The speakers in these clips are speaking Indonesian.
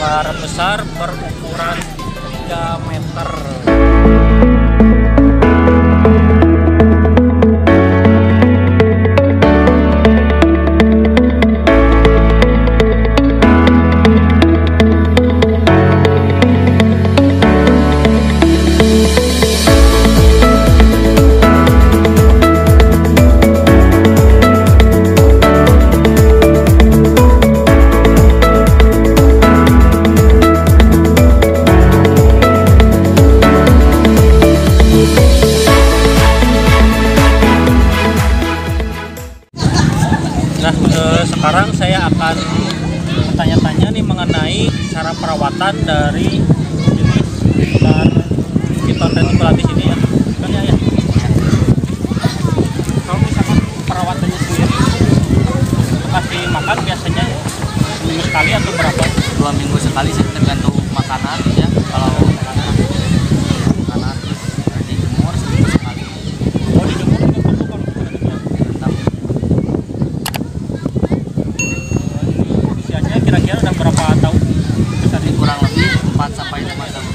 ular besar berukuran 3 meter. Sekarang saya akan bertanya-tanya nih mengenai cara perawatan dari jenis ular piton reticulatus ini ya. Kan ya. Kalau misalkan perawatannya sendiri, kasih makan biasanya seminggu sekali atau berapa? 2 minggu sekali sih, tergantung makanan ya. Kalau makanan terus dijemur seminggu sekali. Oh, dijemur juga perlu kalau usianya kira-kira udah berapa tahun? Kurang lebih 4 sampai 5 tahun.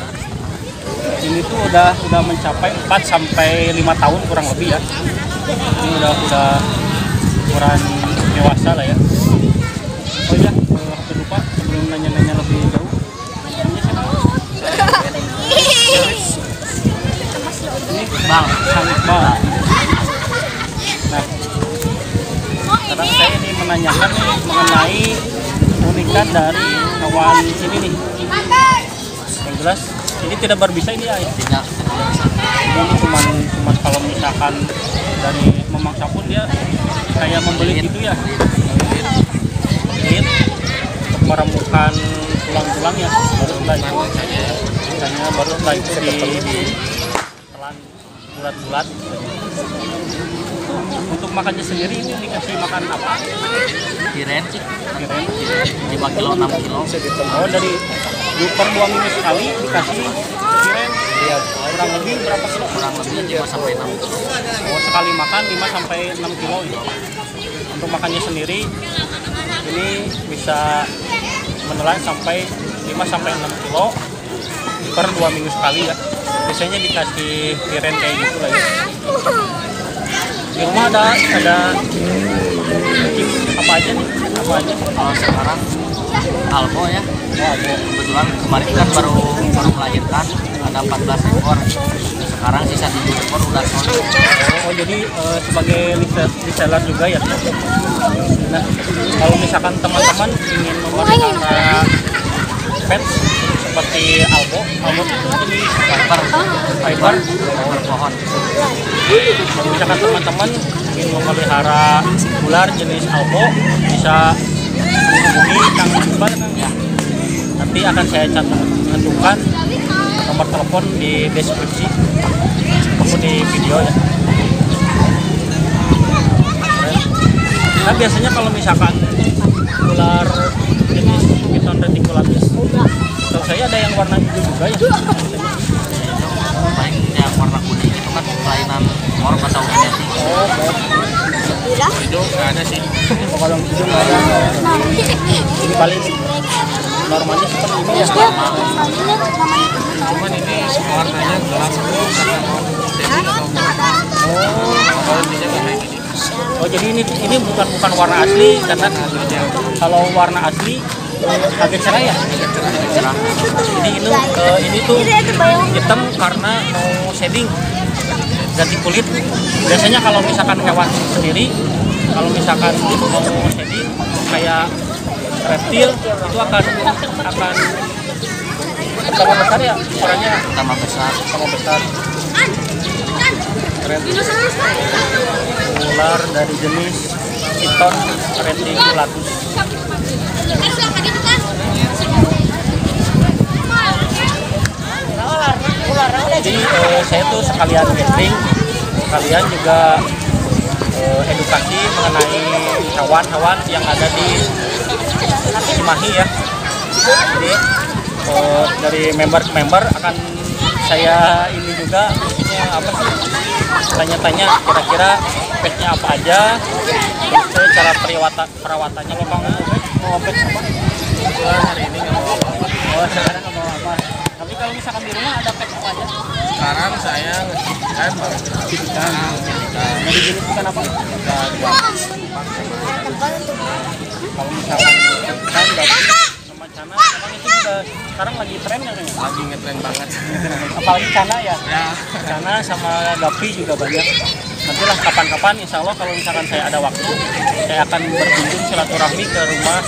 Ini tuh udah mencapai 4 sampai 5 tahun kurang lebih ya. Ini udah ukuran dewasa lah ya. Oh iya, hampir lupa sebelum nanya-nanya lebih jauh. Namanya siapa? Ini Bang, Iqbal. Nah, sekarang saya ini menanyakan nih mengenai keunikan dari hewan ini nih. Yang jelas ini tidak berbisa ini ya. tidak Ini cuman kalau misalkan dari memangsa pun dia kayak membelit gitu ya. Belit untuk meremukkan tulang-tulangnya baru itu ditelan bulat-bulat. Untuk makannya sendiri ini dikasih makan apa? kiren sih, Kiren. 5 kilo 6 kilo. Oh, dari per 2 minggu sekali dikasih kiren. Kurang lebih berapa kilo? Kurang lebih 5 sampai 6 kilo. Oh, sekali makan 5 sampai 6 kilo ya. Untuk makannya sendiri ini bisa menelan sampai 5 sampai 6 kilo per 2 minggu sekali ya. Biasanya dikasih kiren kayak gitu lah ya. Di rumah ada kucing apa aja nih? Apa aja? Kalau sekarang albo ya. Oh, ada. Kebetulan kemarin kan baru melahirkan, ada 14 ekor. Sekarang sisa 7 ekor udah solid. Oh, jadi sebagai reseller juga ya. Nah, kalau misalkan teman-teman ingin memelihara pet seperti albo itu jenis fiber pohon. Kalau misalkan teman-teman ingin memelihara ular jenis albo, bisa menghubungi Kang Iqbal ya. Nanti akan saya cantumkan nomor telepon di deskripsi maupun di video ya. Nah, biasanya kalau misalkan ular jenis piton reticulatus, tahu saya ada yang warna hijau juga ya. Paling yang warna kuning itu kan kelainan morf atau genetik. Oh, hijau nggak ada sih. Oh, kalau hijau nggak ada. Ini paling normalnya seperti ini ya. Cuman ini warnanya gelap karena mau kalau intinya kayak gini. Oh, jadi ini bukan warna asli karena kalau warna asli agak cerah ya. Cerah. Jadi ini tuh hitam karena mau shading, ganti kulit. Biasanya kalau misalkan hewan sendiri, kalau misalkan mau shading kayak reptil itu akan sama besar ya ukurannya, Sama besar. sama besar. Keren. Ular dari jenis piton reticulatus. Jadi saya tuh sekalian gathering, sekalian juga edukasi mengenai hewan-hewan yang ada di Cimahi ya. Jadi dari member ke member akan saya ini juga isinya apa sih, tanya-tanya kira-kira petnya apa aja, terus cara perawatannya. Lo Bang mau pet apa? Hari ini nggak mau apa-apa. Oh, sekarang nggak bawa apa. Tapi kalau misalkan di rumah ada pet apa aja? Sekarang saya ikan bang. Ikan. Dari jenis ikan apa? Ikan Kalau misalkan ikan dari sama cana, emang itu juga sekarang lagi tren ya kayaknya? lagi ngetren banget. Apalagi cana ya? Ya. Cana sama gapi juga banyak. Nantilah kapan-kapan insya Allah kalau misalkan saya ada waktu, saya akan berkunjung silaturahmi ke rumah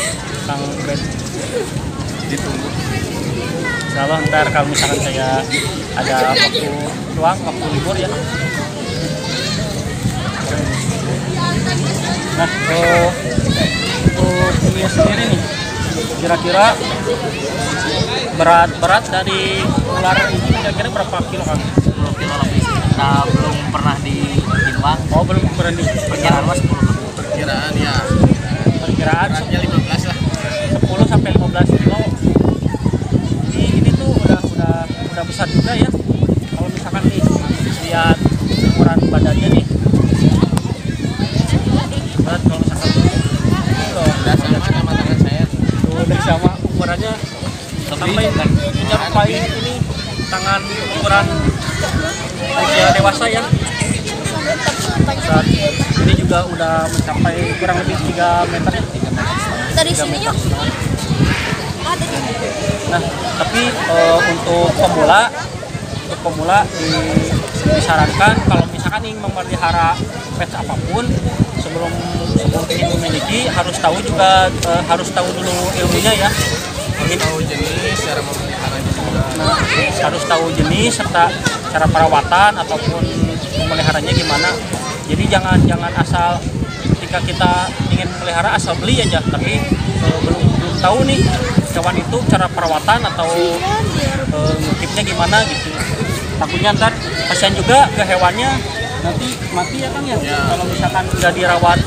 Kang Ben. Ditunggu. Insya Allah ntar kalau misalkan saya ada waktu luang, waktu libur ya. Nah, untuk ini sendiri nih, kira-kira berat dari ular ini kira-kira berapa kilo kan? 10 kilo lebih sih. Kita belum pernah ditimbang. Oh belum berani. Perkiraan mas 10 kilo. Perkiraan ya. Perkiraan Beratnya 15 lah. 10 sampai 15 kilo. Ini tuh udah besar juga ya. Kalau misalkan nih lihat ukuran badannya nih. Berat kalau misalkan Udah sama tangan saya. udah sama ukurannya sampai menyerupai ini tangan ukuran usia dewasa ya. Saat ini juga udah mencapai kurang lebih 3 meter ya. Dari sini yuk. Nah, tapi untuk pemula disarankan kalau misalkan ingin memelihara pet apapun sebelum ingin memiliki harus tahu dulu ilmunya ya. Harus tahu jenis, cara memeliharanya juga. Nah, harus tahu jenis serta cara perawatan ataupun memeliharanya gimana. Jadi jangan asal ketika kita ingin memelihara asal beli aja, tapi belum tahu nih hewan itu cara perawatan atau ngutipnya gimana gitu. Takutnya ntar kasihan juga ke hewannya nanti mati ya Kang ya. Kalau misalkan nggak dirawat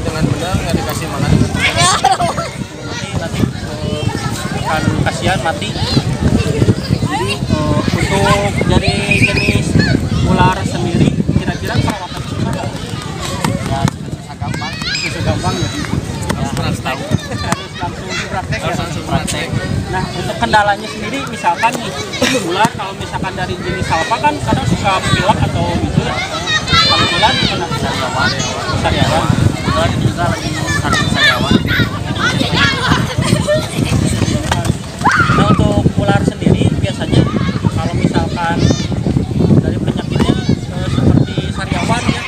Dengan benar, nggak dikasih makan. nanti akan kasihan mati. Jadi untuk dari jenis ular sendiri kira-kira perawatan susah nggak? Ya susah gampang. Susah gampang ya. Harus tahu. Harus langsung dipraktek ya. Harus langsung praktek. Nah untuk kendalanya sendiri misalkan nih ular kalau misalkan dari jenis apa kan kadang suka pilek atau gitu ya. Kalau ular gimana? Sariawan. Ular juga lagi cari sariawan. Nah untuk ular sendiri biasanya kalau misalkan dari penyakitnya seperti sariawan ya.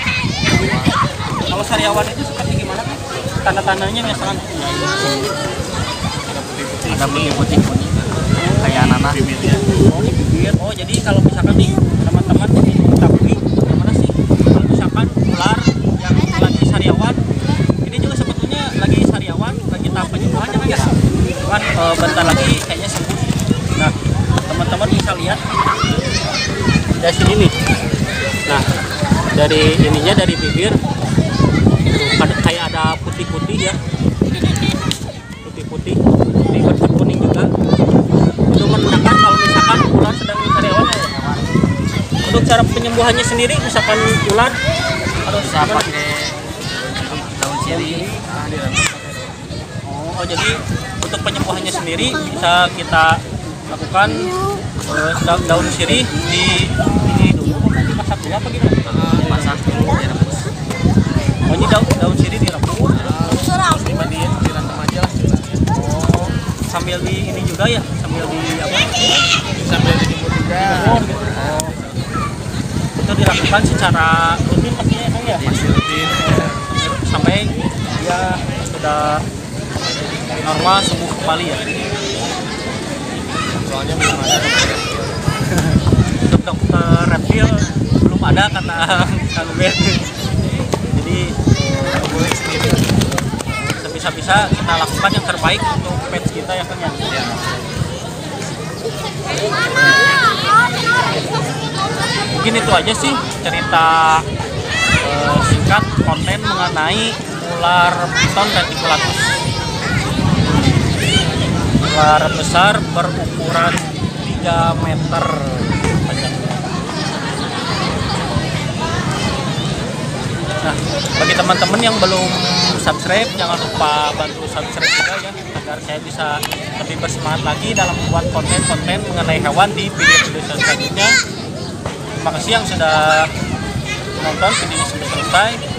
Kalau sariawan itu seperti gimana kan? Tanda-tandanya misalkan Ada putih-putih kuning kayak nanah. oh di bibir. Oh jadi kalau misalkan nih teman-teman mengetahui gimana sih kalau misalkan ular yang lagi sariawan ini juga sebetulnya lagi sariawan lagi tahap penyembuhannya kan ya. Cuman bentar lagi kayaknya sembuh. Nah teman-teman bisa lihat dari sini nih. Nah dari ininya dari bibir kayak ada putih-putih ya. Putih-putih di bercak kuning juga. Itu menandakan kalau misalkan ular sedang sariawan ya. Untuk cara penyembuhannya sendiri misalkan ular harus Bisa gimana? pakai daun sirih. Oh jadi untuk penyembuhannya sendiri bisa kita lakukan daun sirih di ini dulu dimasak dulu apa gimana? Dimasak dulu direbus. Oh ini daun sirih direbus Terus dimandiin, direndam aja lah. oh sambil di ini juga ya sambil di apa? Sambil dijemur juga. Oh, gitu. Itu dilakukan secara rutin pastinya Kang ya? Masih rutin. Sampai dia sudah normal sembuh kembali ya. Soalnya belum ada dokter. Untuk dokter reptil belum ada kata Kang Ben. Jadi Boleh sendiri. sebisa-bisa kita lakukan yang terbaik untuk pets kita ya Kang ya. Ya. Mungkin itu aja sih cerita singkat konten mengenai ular piton reticulatus. Ular besar berukuran 3 meter panjangnya. Nah, bagi teman-teman yang belum subscribe, jangan lupa bantu subscribe juga ya agar saya bisa lebih bersemangat lagi dalam membuat konten-konten mengenai hewan di video-video selanjutnya. Terima kasih yang sudah menonton video ini sampai selesai.